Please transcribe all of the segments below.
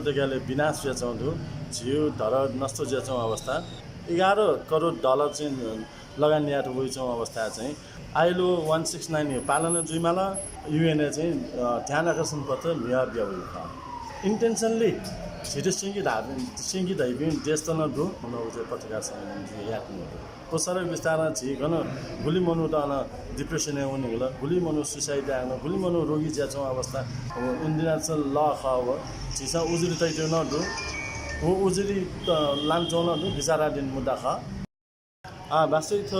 उपत्यकाले विनाश जेचाउँदो झिउ धर नष्ट जेचाउँ अवस्था 11 करोड डलर चाहिँ लगानी यात होइछौँ अवस्था चाहिँ आइलो 169 पालन जुइमाला युएनए चाहिँ ध्यान आकर्षण पत्र मिया ब्याउ इंटेंशनली छिटो सिंगी दैवी देश त नदु उनौजे पत्रकार सम्मेलन यात को सडक विस्तार छि गन गुली मनु त डिप्रेसन हुने होला गुली मनु सुसाइड आउन गुली मनु रोगी ज्याचौं अवस्था इन्टरनेशनल ल खव छिसा उजुरी तैते नदु हो उजुरी लान्छौ नदु बिचारा दिन मुद्दा ख वास्तविक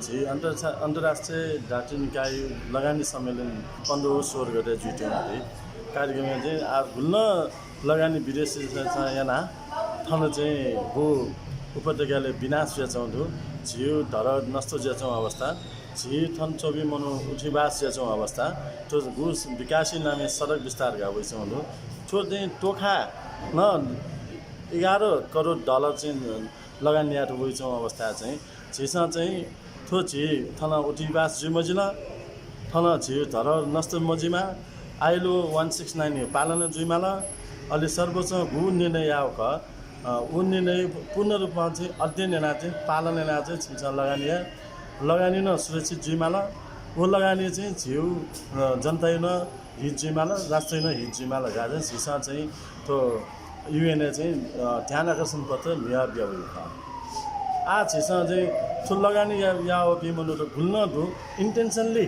छि अन्तर्राष्ट्रिय जातीय निकाय लगानी सम्मेलन 15-16 गते जुट्यो कार्यक्रम चाहिँ घुल्न लगानी विदेशी याना थन चाहिँ हो उपत्यकाले विनाश जेचाउँदो झिउ धर नष्ट जेचाउँ अवस्था झि थन चोबी मनु उठीबास जेचाउँ अवस्था त्यो घुस विकासी नामे सडक विस्तार गाउँछौँ त्यो चाहिँ टोखा न 11 करोड डलर चाहिँ लगानी यात होइछौँ अवस्था चाहिँ झिसा चाहिँ थो झि थन उठीबास जुमजिला थन झिउ धर नष्ट मजिमा आइलो 169 पालन जुइमाला अलि सर्वोच्च भू निर्णय आउक ऊ निर्णय पूर्ण रूपमा चाहिँ अध्ययन एना चाहिँ पालन एना चाहिँ छिन्छ लगानी न सुरक्षित जुइमाला वो लगानी चाहिँ झिउ जनता न हित जुइमाला राष्ट्र न हित जुइमाला गाज छिसा चाहिँ त्यो युएनए चाहिँ ध्यान आकर्षण पत्र मिया ब्याउ छिसा चाहिँ ठुल लगानी या बिमनु त घुल्न दु इंटेंशनली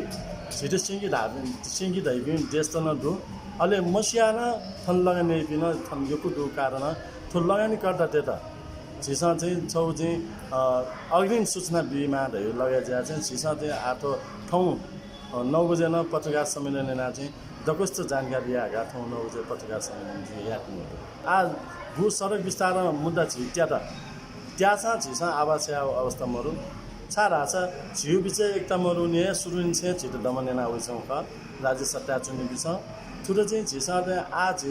छिटो सिंगी दैवी देश त नदु अहिले मसियाना थन लगानी पिन थन योको दु कारण थो लगानी गर्दा त्यता छिसा चाहिँ छौ चाहिँ अग्रिम सूचना बिमा धै लगाइजा चाहिँ छिसा चाहिँ आठो ठाउँ 9 बजे न पत्रकार सम्मेलन एना चाहिँ दकस्त जानकारी आगा ठाउँ 9 बजे पत्रकार सम्मेलन चाहिँ यात्नु भू सडक विस्तार मुद्दा छि त्यासा छिसा आवास अवस्था मरु छारा छ झिउ बिचे एकता मरुने सुरुन छे छिटो दमनेना होइछौँ ख राज्य सत्ता चुनि बिछ ठुलो चाहिँ झिसा आज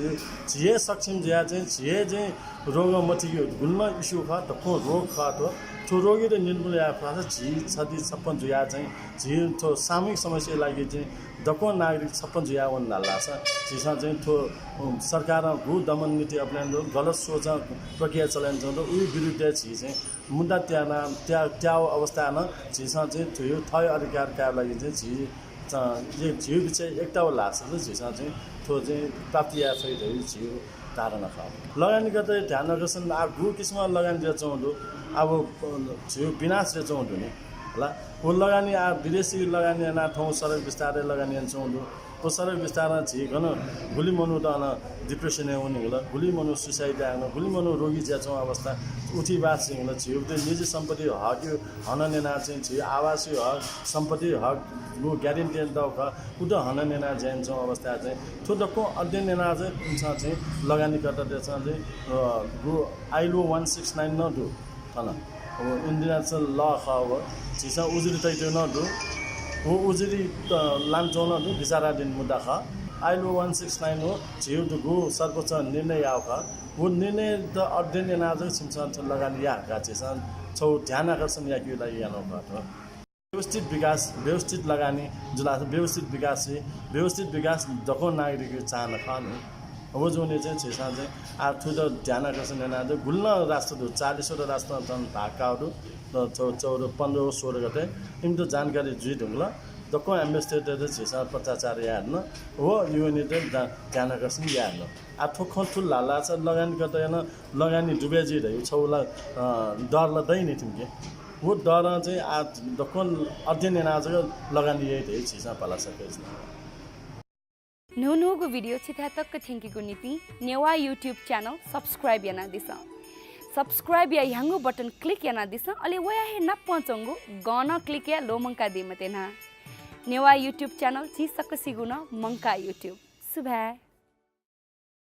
झिए सक्षम ज्या चाहिँ झिए चाहिँ रोग मथियो गुल्म इस्यु ख त को रोग ख त ठो रोगी र निर्मूल या ख झि छदि 56 जुया चाहिँ झि ठो सामूहिक समस्या लागि चाहिँ दको नागरिक 56 जुया वन नाला छ झिसा चाहिँ ठो सरकार भू दमन नीति अपनाउन गलत सोच प्रक्रिया चलाइन छ उही विरुद्ध झि चाहिँ मुद्दा त्या अवस्था न झिसा चाहिँ थियो थय अधिकारका लागि चाहिँ झि झिउ बिचे एकता लाग्छ झिसा चाहिँ थो चाहिँ प्राप्ति या सहित झिउ धारणा ख लगानी गर्दै ध्यान आकर्षण भू किसिम लगानी जेचाउँदो अब झिउ विनाश जेचाउँदो नि होला वो लगानी विदेशी लगानी एना ठाउँ सडक विस्तार लगानी एन्छौँ को सडक विस्तार झि गन गुली मनु त डिप्रेसन हुने होला गुली मनु सुसाइड आउन गुली मनु रोगी ज्याचौँ अवस्था उठीबास चाहिँ होला झिउ त्यो निजी सम्पत्ति हक हननेना चाहिँ झि आवासीय हक सम्पत्ति हक गु ग्यारेन्टी दौख उद हननेना ज्यान्छौँ अवस्था चाहिँ थोदको अध्ययन एना चाहिँ लगानी गर्दा त्यसमा चाहिँ गु आइलो 169 नदु थन इन्टरनेशनल ल खव छिसा उजुरी तैते नदु हो उजुरी लान्छौ नदु बिचारा दिन मुद्दा ख आइलो 169 हो झिउ गु सर्वोच्च निर्णय आउख वो निर्णय त अध्ययन एना चाहिँ छिन्छ लगानी या गाछेसा छौ ध्यान आकर्षण या कि लागि यानो भट व्यवस्थित लगानी जुला व्यवस्थित विकास दको नागरिक चाहना खानु हो जोने चाहिँ छिसा चाहिँ आठु त ध्यान आकर्षण एना गुल्न राष्ट्र 40 वटा राष्ट्र तन भाकाहरू 15-16 गते इम त जानकारी जुइ ढुङ्ला दको एम्बेसडर छिसा पत्राचार यार्न हो युएनए ध्यान आकर्षण यार्न आठो खठुल लाला छ लगानी गर्दा न लगानी डुबेजी रह्यो छौला डर लदैन थिम्के वो डर चाहिँ आज दको अध्ययन एना लगानी यही धेरै छिसा पाला सकेछ नुनुको भिडियो छिथा तक थिंकीको नीति नेवा यूट्यूब चैनल सब्सक्राइब याना दिसा सब्सक्राइब या यंगो बटन क्लिक याना दिसा अले वया हे न पहुंचंगो गाना क्लिक या लो मंका दे मते ना नेवा यूट्यूब चैनल ची सक सिगुना मंका यूट्यूब सुबह